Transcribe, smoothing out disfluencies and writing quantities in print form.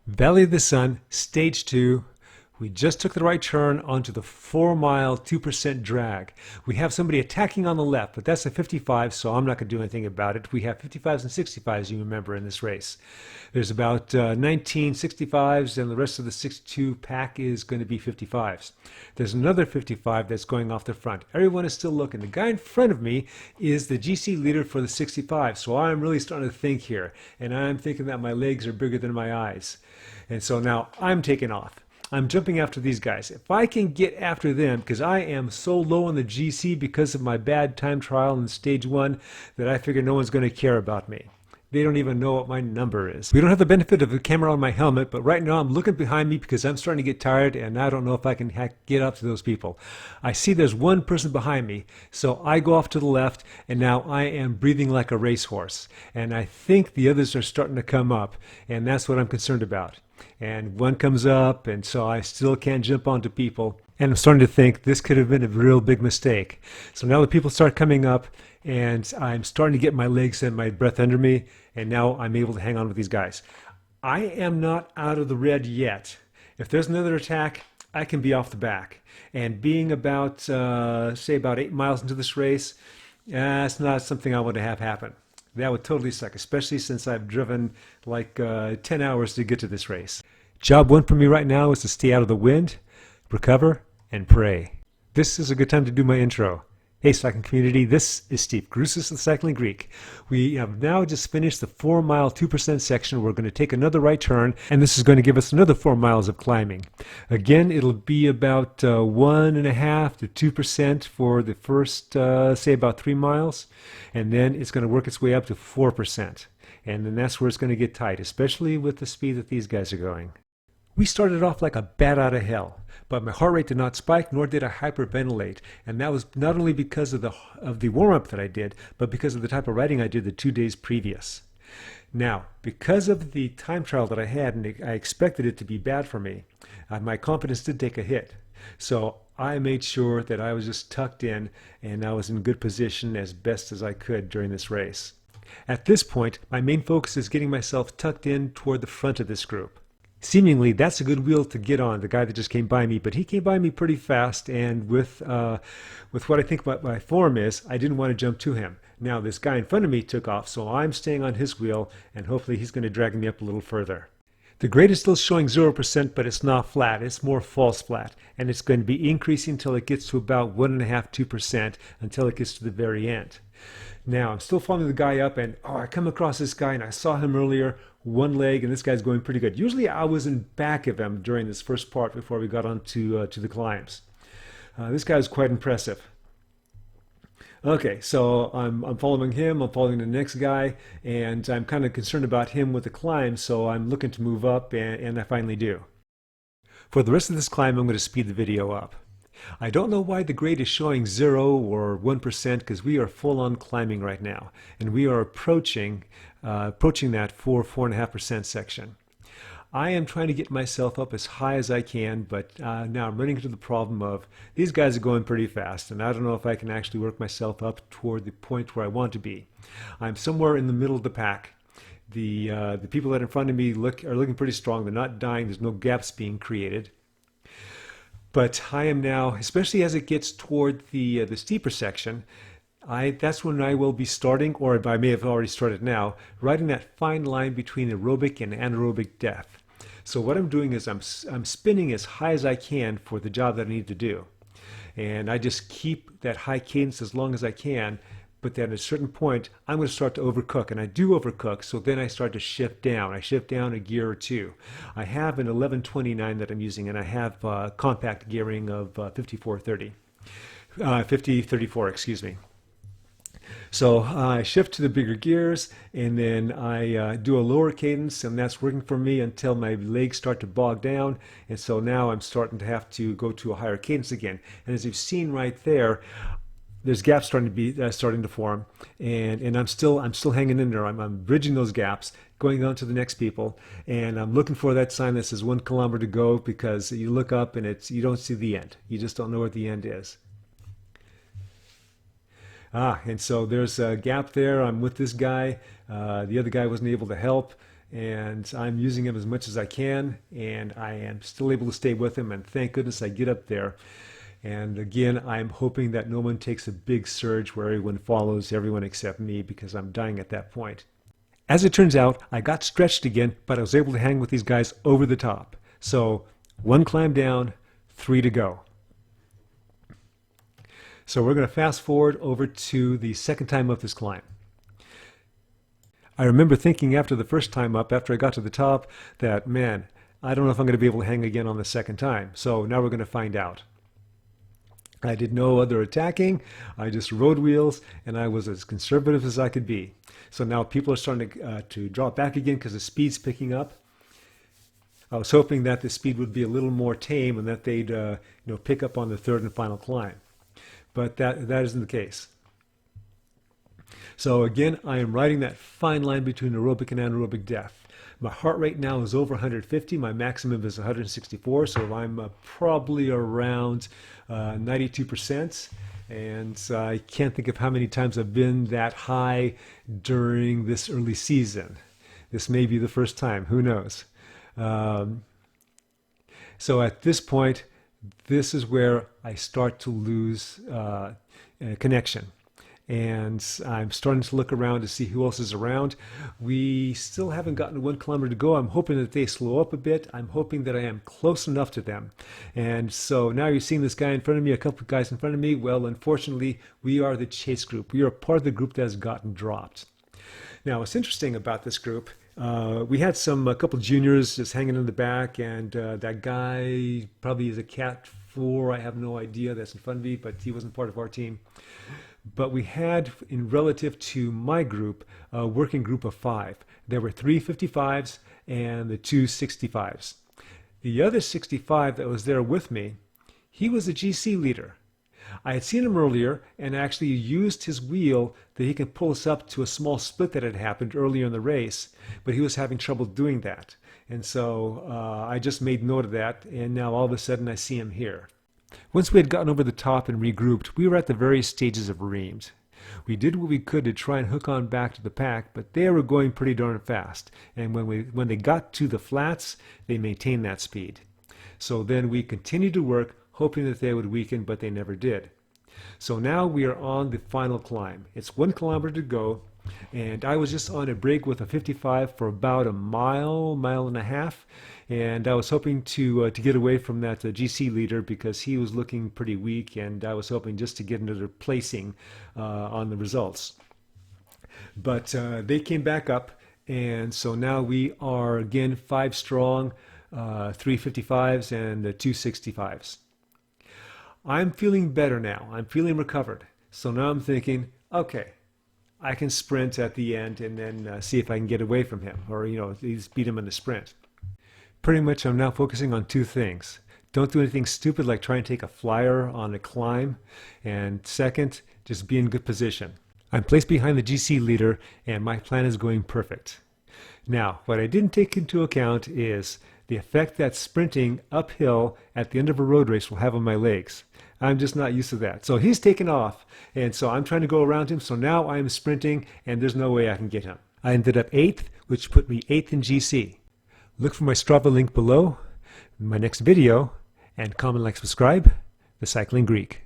Valley of the Sun, Stage 2. We just took the right turn onto the 4-mile, 2% drag. We have somebody attacking on the left, but that's a 55, so I'm not going to do anything about it. We have 55s and 65s, you remember, in this race. There's about 19 65s, and the rest of the 62 pack is going to be 55s. There's another 55 that's going off the front. Everyone is still looking. The guy in front of me is the GC leader for the 65, so I'm really starting to think here, and I'm thinking that my legs are bigger than my eyes. And so now I'm taking off. I'm jumping after these guys. If I can get after them, because I am so low on the GC because of my bad time trial in stage 1 that I figure no one's going to care about me. They don't even know what my number is. We don't have the benefit of the camera on my helmet, but right now I'm looking behind me because I'm starting to get tired and I don't know if I can get up to those people. I see there's one person behind me, so I go off to the left and now I am breathing like a racehorse. And I think the others are starting to come up, and that's what I'm concerned about. And one comes up, and so I still can't jump onto people. And I'm starting to think this could have been a real big mistake. So now the people start coming up, and I'm starting to get my legs and my breath under me, and now I'm able to hang on with these guys. I am not out of the red yet. If there's another attack, I can be off the back. And being about, say, about 8 miles into this race, that's not something I want to have happen. That would totally suck, especially since I've driven like 10 hours to get to this race. Job 1 for me right now is to stay out of the wind, recover, and pray. This is a good time to do my intro. Hey cycling community, this is Steve Groussis of Cycling Greek. We have now just finished the 4-mile 2% section. We're going to take another right turn, and this is going to give us another 4 miles of climbing. Again, it'll be about 1.5 to 2% for the first, say about 3 miles, and then it's going to work its way up to 4%. And then that's where it's going to get tight, especially with the speed that these guys are going. We started off like a bat out of hell, but my heart rate did not spike, nor did I hyperventilate, and that was not only because of the warm-up that I did, but because of the type of riding I did the 2 days previous. Now, because of the time trial that I had, and I expected it to be bad for me, my confidence did take a hit. So I made sure that I was just tucked in, and I was in good position as best as I could during this race. At this point, my main focus is getting myself tucked in toward the front of this group. Seemingly, that's a good wheel to get on, the guy that just came by me, but he came by me pretty fast, and with what I think my form is, I didn't want to jump to him. Now, this guy in front of me took off, so I'm staying on his wheel, and hopefully he's going to drag me up a little further. The grade is still showing 0%, but it's not flat. It's more false flat, and it's going to be increasing until it gets to about 1.5, 2%, until it gets to the very end. Now, I'm still following the guy up, and I come across this guy, and I saw him earlier, one leg, and this guy's going pretty good. Usually I was in back of him during this first part before we got on to the climbs. This guy's quite impressive. Okay, so I'm following him, I'm following the next guy, and I'm kind of concerned about him with the climb, so I'm looking to move up, and I finally do. For the rest of this climb, I'm going to speed the video up. I don't know why the grade is showing 0 or 1% because we are full on climbing right now, and we are approaching that 4.5% section. I am trying to get myself up as high as I can, but now I'm running into the problem of these guys are going pretty fast, and I don't know if I can actually work myself up toward the point where I want to be. I'm somewhere in the middle of the pack. The people that are in front of me are looking pretty strong. They're not dying. There's no gaps being created. But I am now, especially as it gets toward the steeper section, that's when I will be starting, or I may have already started now, riding that fine line between aerobic and anaerobic death. So what I'm doing is I'm spinning as high as I can for the job that I need to do. And I just keep that high cadence as long as I can, but then at a certain point, I'm going to start to overcook, and I do overcook, so then I start to shift down. I shift down a gear or two. I have an 1129 that I'm using, and I have compact gearing of 5034, excuse me. So I shift to the bigger gears, and then I do a lower cadence, and that's working for me until my legs start to bog down. And so now I'm starting to have to go to a higher cadence again. And as you've seen right there, there's gaps starting to form, and I'm still hanging in there. I'm bridging those gaps, going on to the next people, and I'm looking for that sign that says 1 kilometer to go, because you look up and you don't see the end. You just don't know what the end is. And so there's a gap there. I'm with this guy. The other guy wasn't able to help, and I'm using him as much as I can, and I am still able to stay with him, and thank goodness I get up there. And again, I'm hoping that no one takes a big surge where everyone follows everyone except me, because I'm dying at that point. As it turns out, I got stretched again, but I was able to hang with these guys over the top. So 1 climb down, 3 to go. So we're going to fast forward over to the second time up this climb. I remember thinking after the first time up, after I got to the top, that, man, I don't know if I'm going to be able to hang again on the second time. So now we're going to find out. I did no other attacking. I just rode wheels, and I was as conservative as I could be. So now people are starting to drop back again because the speed's picking up. I was hoping that the speed would be a little more tame and that they'd pick up on the third and final climb. But that isn't the case. So again, I am riding that fine line between aerobic and anaerobic death. My heart rate now is over 150. My maximum is 164, so I'm probably around 92%. And I can't think of how many times I've been that high during this early season. This may be the first time, who knows? So at this point, this is where I start to lose connection. And I'm starting to look around to see who else is around. We still haven't gotten 1 kilometer to go. I'm hoping that they slow up a bit. I'm hoping that I am close enough to them. And so now you're seeing this guy in front of me, a couple of guys in front of me. Well, unfortunately, we are the chase group. We are part of the group that has gotten dropped. Now, what's interesting about this group, we had a couple juniors just hanging in the back, and that guy probably is a Cat 4. I have no idea. That's in front of me, but he wasn't part of our team. But we had, in relative to my group, a working group of 5. There were 3 55s and the 2 65s. The other 65 that was there with me, he was a GC leader. I had seen him earlier and actually used his wheel that he can pull us up to a small split that had happened earlier in the race, but he was having trouble doing that. And so I just made note of that, and now all of a sudden I see him here. Once we had gotten over the top and regrouped, we were at the various stages of Reims. We did what we could to try and hook on back to the pack, but they were going pretty darn fast. And when they got to the flats, they maintained that speed. So then we continued to work, hoping that they would weaken, but they never did. So now we are on the final climb. It's 1 kilometer to go, and I was just on a break with a 55 for about a mile and a half, and I was hoping to get away from that GC leader because he was looking pretty weak, and I was hoping just to get another placing on the results. But they came back up, and so now we are again 5 strong, 3 55s and 2 65s. I'm feeling better now. I'm feeling recovered. So now I'm thinking, okay, I can sprint at the end and then see if I can get away from him, or at least beat him in the sprint. Pretty much I'm now focusing on 2 things. Don't do anything stupid like try and take a flyer on a climb, and second, just be in good position. I'm placed behind the GC leader and my plan is going perfect. Now, what I didn't take into account is the effect that sprinting uphill at the end of a road race will have on my legs. I'm just not used to that. So he's taken off, and so I'm trying to go around him, so now I'm sprinting, and there's no way I can get him. I ended up 8th, which put me 8th in GC. Look for my Strava link below, my next video, and comment, like, subscribe, The Cycling Greek.